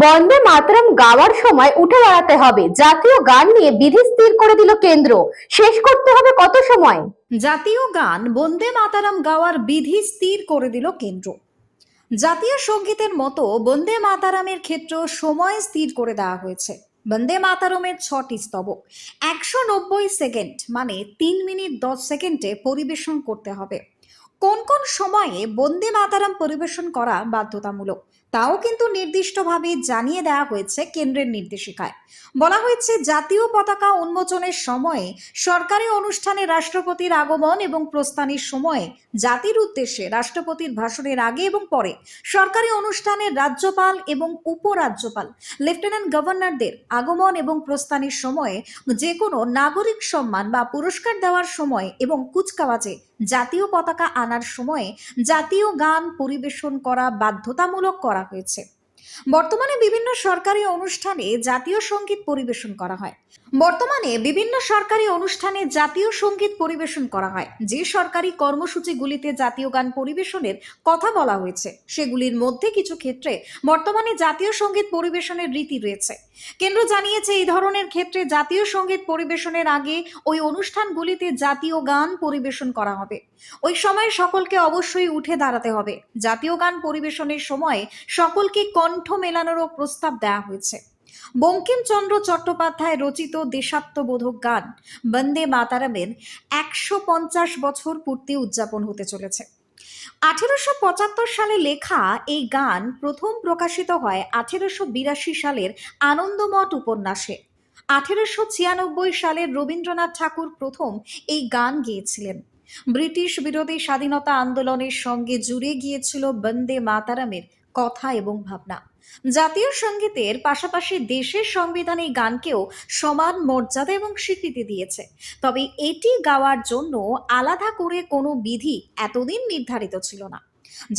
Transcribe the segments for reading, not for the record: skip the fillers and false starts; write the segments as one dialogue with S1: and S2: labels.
S1: বন্দে মাতরম গাওয়ার সময় উঠে দাঁড়াতে হবে, জাতীয় গান নিয়ে বিধি স্থির করে দিল কেন্দ্র। শেষ করতে হবে কত সময়?
S2: জাতীয় গান বন্দে মাতারাম গাওয়ার বিধি স্থির করে দিল কেন্দ্র। জাতীয় সঙ্গীতের মতো বন্দে মাতারামের ক্ষেত্রেও সময় স্থির করে দেওয়া হয়েছে। বন্দে মাতারমের 6টি স্তবক 190 সেকেন্ড মানে 3 মিনিট 10 সেকেন্ডে পরিবেশন করতে হবে। কোন কোন সময়ে বন্দে মাতারাম পরিবেশন করা বাধ্যতামূলক তাও কিন্তু নির্দিষ্টভাবে জানিয়ে দেওয়া হয়েছে কেন্দ্রের নির্দেশিকায়। বলা হয়েছে, জাতীয় পতাকা উন্মোচনের সময়ে, সরকারি অনুষ্ঠানে রাষ্ট্রপতির আগমন এবং প্রস্থানের সময়ে, জাতির উদ্দেশ্যে রাষ্ট্রপতির ভাষণের আগে এবং পরে, সরকারি অনুষ্ঠানে রাজ্যপাল এবং উপরাজ্যপাল, লেফটেন্যান্ট গভর্নরদের আগমন এবং প্রস্থানের সময়ে, যে কোনো নাগরিক সম্মান বা পুরস্কার দেওয়ার সময় এবং কুচকাওয়াজে জাতীয় পতাকা আনার সময়ে জাতীয় গান পরিবেশন করা বাধ্যতামূলক করা হয়েছে। বর্তমানে বিভিন্ন সরকারি অনুষ্ঠানে জাতীয় সঙ্গীত পরিবেশন করা হয়। যে সরকারি কর্মসূচিগুলিতে জাতীয় গান পরিবেশনের কথা বলা হয়েছে সেগুলির মধ্যে কিছু ক্ষেত্রে বর্তমানে জাতীয় সঙ্গীত পরিবেশনের রীতি রয়েছে। কেন্দ্র জানিয়েছে, এই ধরনের ক্ষেত্রে জাতীয় সঙ্গীত পরিবেশনের আগে ওই অনুষ্ঠানগুলিতে জাতীয় গান পরিবেশন করা হবে। ওই সময় সকলকে অবশ্যই উঠে দাঁড়াতে হবে। জাতীয় গান পরিবেশনের সময় সকলকে কণ্ঠ মেলানোরও প্রস্তাব দেওয়া হয়েছে। বঙ্কিমচন্দ্র চট্টোপাধ্যায় রচিত দেশাত্মবোধক গান বন্দে মাতারামের 150 বছর পূর্তি উদযাপন হতে চলেছে। 1875 সালে লেখা এই গান প্রথম প্রকাশিত হয় 1882 সালের আনন্দমঠ উপন্যাসে। 1896 সালের রবীন্দ্রনাথ ঠাকুর প্রথম এই গান গেয়েছিলেন। ব্রিটিশ বিরোধী স্বাধীনতা আন্দোলনের সঙ্গে জুড়ে গিয়েছিল বন্দে মাতারামের কথা এবং ভাবনা। জাতীয় সঙ্গীতের পাশাপাশি দেশের সংবিধান এই গানকেও সমান মর্যাদা এবং স্বীকৃতি দিয়েছে। তবে এটি গাওয়ার জন্য আলাদা করে কোনো বিধি এতদিন নির্ধারিত ছিল না।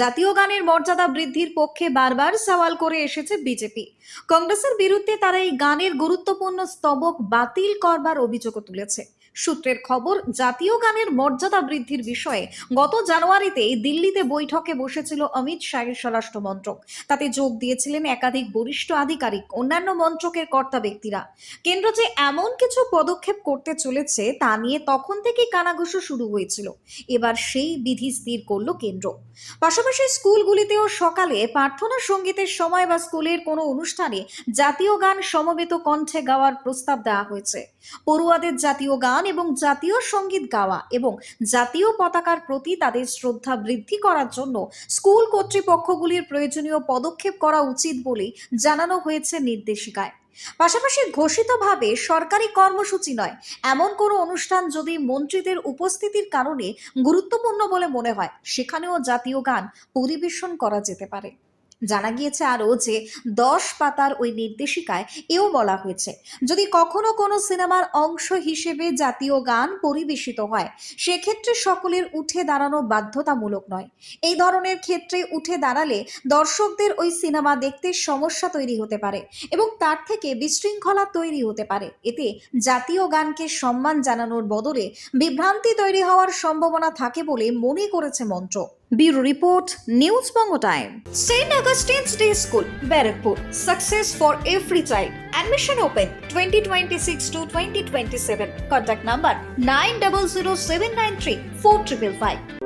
S2: জাতীয় গানের মর্যাদা বৃদ্ধির পক্ষে বারবার সওয়াল করে এসেছে বিজেপি। কংগ্রেসের বিরুদ্ধে তারা এই গানের গুরুত্বপূর্ণ স্তবক বাতিল করবার অভিযোগও তুলেছে। সূত্রের খবর, জাতীয় গানের মর্যাদা বৃদ্ধির বিষয়ে গত জানুয়ারিতে দিল্লিতে বৈঠকে বসেছিল অমিত শাহের স্বরাষ্ট্র মন্ত্রক। তাতে যোগ দিয়েছিলেন একাধিক বরিষ্ঠ আধিকারিক, অন্যান্য মন্ত্রকের কর্তা ব্যক্তিরা। কেন্দ্র যে এমন কিছু পদক্ষেপ করতে চলেছে তা নিয়ে তখন থেকে কানাঘুষো শুরু হয়েছিল। এবার সেই বিধি স্থির করলো কেন্দ্র। পাশাপাশি স্কুলগুলিতেও সকালে প্রার্থনা সঙ্গীতের সময় বা স্কুলের কোনো অনুষ্ঠানে জাতীয় গান সমবেত কণ্ঠে গাওয়ার প্রস্তাব দেওয়া হয়েছে। পড়ুয়াদের জাতীয় গান এবং জাতীয় সঙ্গীত গাওয়া এবং জাতীয় পতাকার প্রতি তাদের শ্রদ্ধা বৃদ্ধি করার জন্য স্কুল কর্তৃপক্ষগুলির প্রয়োজনীয় পদক্ষেপ করা উচিত বলে জানানো হয়েছে নির্দেশিকায়। পাশাপাশি ঘোষিতভাবে সরকারি কর্মসূচি নয় এমন কোনো অনুষ্ঠান যদি মন্ত্রীদের উপস্থিতির কারণে গুরুত্বপূর্ণ বলে মনে হয়, সেখানেও জাতীয় গান পরিবেশন করা যেতে পারে। জানা গিয়েছে আরও যে 10 পাতার ওই নির্দেশিকায় এও বলা হয়েছে, যদি কখনো কোনো সিনেমার অংশ হিসেবে জাতীয় গান পরিবেশিত হয় সেক্ষেত্রে সকলের উঠে দাঁড়ানো বাধ্যতামূলক নয়। এই ধরনের ক্ষেত্রে উঠে দাঁড়ালে দর্শকদের ওই সিনেমা দেখতে সমস্যা তৈরি হতে পারে এবং তার থেকে বিশৃঙ্খলা তৈরি হতে পারে। এতে জাতীয় গানকে সম্মান জানানোর বদলে বিভ্রান্তি তৈরি হওয়ার সম্ভাবনা থাকে বলে মনে করেছে মন্ত্র। Bureau Report, News Bongo Time. St. Augustine's Day School, Barakpur. Success for every child. Admission open 2026 to 2027. Contact number 900793 4555.